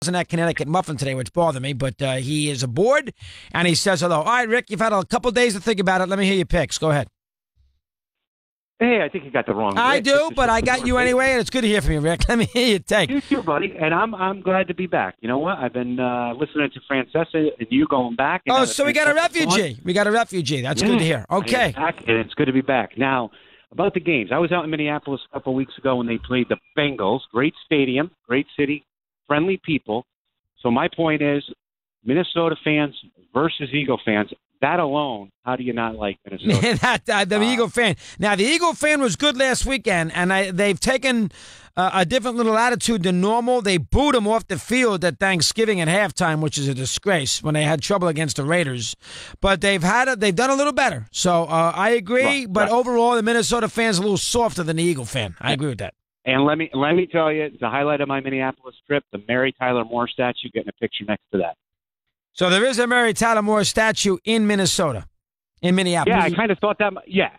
in that Connecticut muffin today, which bothered me, but he is aboard, and he says hello. All right, Rick, you've had a couple days to think about it. Let me hear your picks. Go ahead. Hey, I think you got the wrong. I do, but I got you anyway, and it's good to hear from you, Rick. Let me hear your take. You too, buddy, and I'm glad to be back. You know what? I've been listening to Francesa and you going back. Oh, so we got a refugee. We got a refugee. That's good to hear. Okay. Back, and it's good to be back. Now, about the games. I was out in Minneapolis a couple of weeks ago when they played the Bengals. Great stadium, great city, friendly people. So my point is, Minnesota fans versus Eagle fans. That alone, how do you not like Minnesota? The Eagle fan. Now, the Eagle fan was good last weekend, and they've taken a different little attitude than normal. They booed him off the field at Thanksgiving at halftime, which is a disgrace when they had trouble against the Raiders. But they've done a little better. So I agree, but overall, the Minnesota fan's a little softer than the Eagle fan. I agree with that. And let me tell you, the highlight of my Minneapolis trip, the Mary Tyler Moore statue, getting a picture next to that. So there is a Mary Tyler Moore statue in Minnesota, in Minneapolis. Yeah, I kind of thought that. Yeah.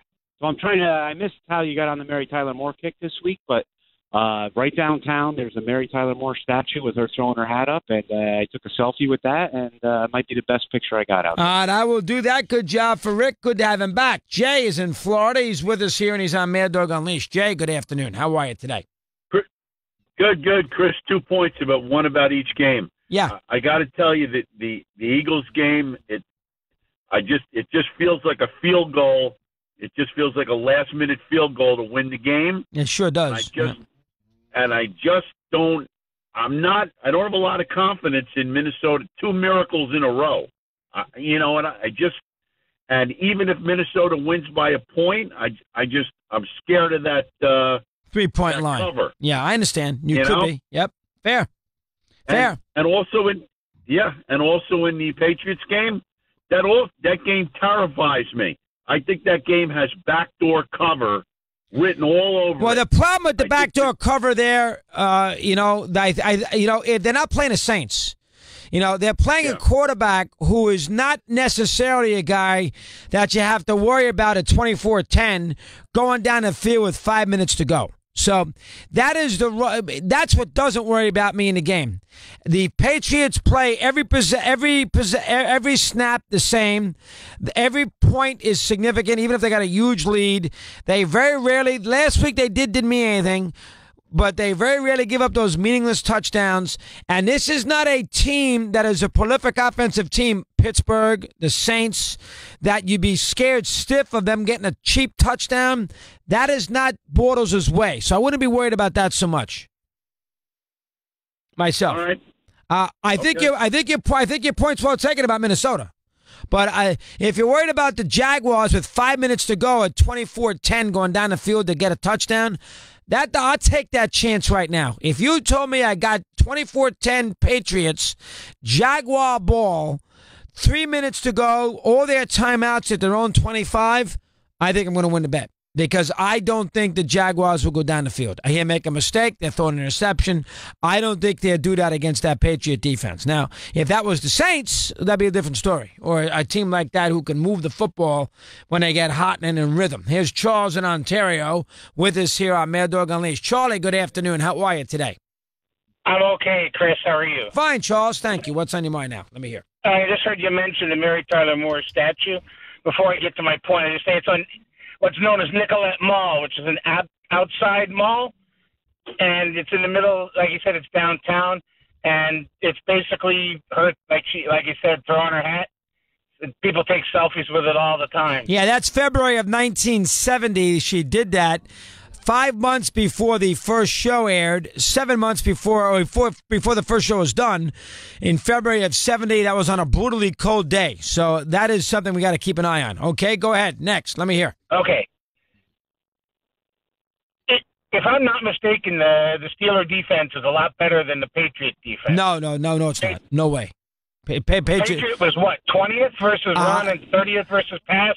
So I missed how you got on the Mary Tyler Moore kick this week, but right downtown there's a Mary Tyler Moore statue with her throwing her hat up, and I took a selfie with that, and it might be the best picture I got out there. All right, I will do that. Good job for Rick. Good to have him back. Jay is in Florida. He's with us here, and he's on Mad Dog Unleashed. Jay, good afternoon. How are you today? Good, Chris. 2 points, one about each game. Yeah, I got to tell you that the Eagles game, it just feels like a field goal. It just feels like a last minute field goal to win the game. It sure does. I don't have a lot of confidence in Minnesota. 2 miracles in a row. And even if Minnesota wins by a point, I'm scared of that 3-point line. Cover. Yeah, I understand. You could be. Yep. Fair. And also in the Patriots game, that game terrifies me. I think that game has backdoor cover written all over. Well, it. the problem with the backdoor cover there, they're not playing the Saints. They're playing a quarterback who is not necessarily a guy that you have to worry about at 24-10 going down the field with 5 minutes to go. So that's what doesn't worry about me in the game. The Patriots play every snap the same. Every point is significant, even if they got a huge lead. They very rarely. Last week they didn't mean anything, but they very rarely give up those meaningless touchdowns. And this is not a team that is a prolific offensive team, Pittsburgh, the Saints, that you'd be scared stiff of them getting a cheap touchdown. That is not Bortles' way. So I wouldn't be worried about that so much. Myself. All right. I think your point's well taken about Minnesota. But if you're worried about the Jaguars with 5 minutes to go at 24-10 going down the field to get a touchdown, I'll take that chance right now. If you told me I got 24-10 Patriots, Jaguar ball, 3 minutes to go, all their timeouts at their own 25, I think I'm going to win the bet. Because I don't think the Jaguars will go down the field. I hear make a mistake, they're throwing an interception. I don't think they'll do that against that Patriot defense. Now, if that was the Saints, that'd be a different story. Or a team like that who can move the football when they get hot and in rhythm. Here's Charles in Ontario with us here on Mad Dog Unleashed. Charlie, good afternoon. How are you today? I'm okay, Chris. How are you? Fine, Charles. Thank you. What's on your mind now? Let me hear. I just heard you mention the Mary Tyler Moore statue. Before I get to my point, I just say it's on what's known as Nicollet Mall, which is an outside mall, and it's in the middle. Like you said, it's downtown, and it's basically her, like you said, throwing her hat. People take selfies with it all the time. Yeah, that's February of 1970. She did that 5 months before the first show aired, 7 months before the first show was done. In February of 70, that was on a brutally cold day. So that is something we got to keep an eye on. Okay, go ahead. Next, let me hear. Okay. If I'm not mistaken, the Steeler defense is a lot better than the Patriot defense. No, it's not. No way. Patriot was what, 20th versus run and 30th versus pass?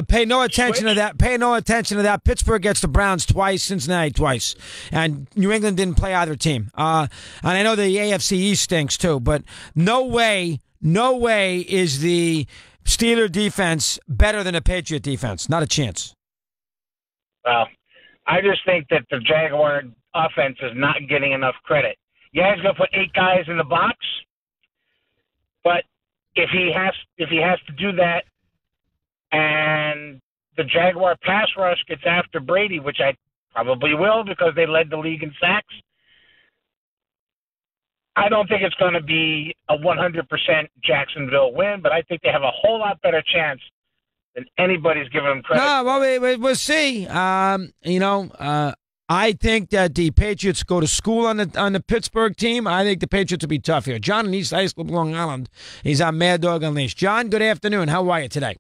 Pay no attention to that. Pay no attention to that. Pittsburgh gets the Browns twice, Cincinnati twice, and New England didn't play either team. And I know the AFC East stinks too, but no way is the Steeler defense better than the Patriot defense. Not a chance. Well, I just think that the Jaguar offense is not getting enough credit. Yeah, he's going to put 8 guys in the box. But if he has to do that, and the Jaguar pass rush gets after Brady, which I probably will because they led the league in sacks, I don't think it's going to be a 100% Jacksonville win, but I think they have a whole lot better chance than anybody's giving them credit. No, well, we'll see. I think that the Patriots go to school on the Pittsburgh team. I think the Patriots will be tough here. John in East High School, Long Island. He's on Mad Dog Unleashed. John, good afternoon. How are you today?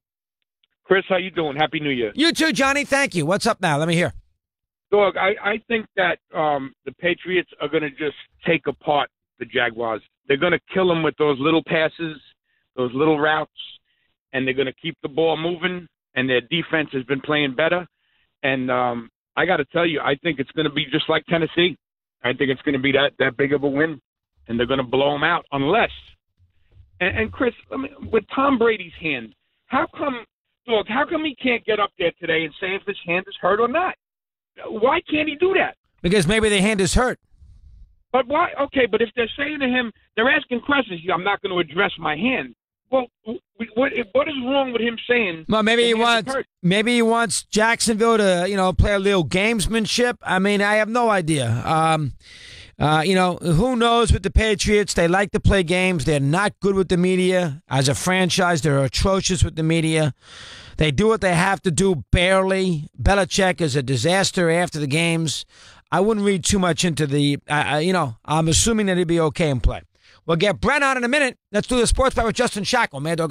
Chris, how you doing? Happy New Year. You too, Johnny. Thank you. What's up now? Let me hear. Dog, I think that the Patriots are going to just take apart the Jaguars. They're going to kill them with those little passes, those little routes, and they're going to keep the ball moving, and their defense has been playing better. And I got to tell you, I think it's going to be just like Tennessee. I think it's going to be that big of a win, and they're going to blow them out unless – and Chris, with Tom Brady's hand, how come he can't get up there today and say if his hand is hurt or not? Why can't he do that? Because maybe the hand is hurt. But why? Okay, but if they're saying to him, they're asking questions, I'm not going to address my hand. Well, what is wrong with him saying? Well, maybe he wants Jacksonville to, play a little gamesmanship. I mean, I have no idea. Who knows with the Patriots? They like to play games. They're not good with the media. As a franchise, they're atrocious with the media. They do what they have to do barely. Belichick is a disaster after the games. I wouldn't read too much into the, I'm assuming that he'd be okay in play. We'll get Brent on in a minute. Let's do the sports bet with Justin Shackle. Mad Dog.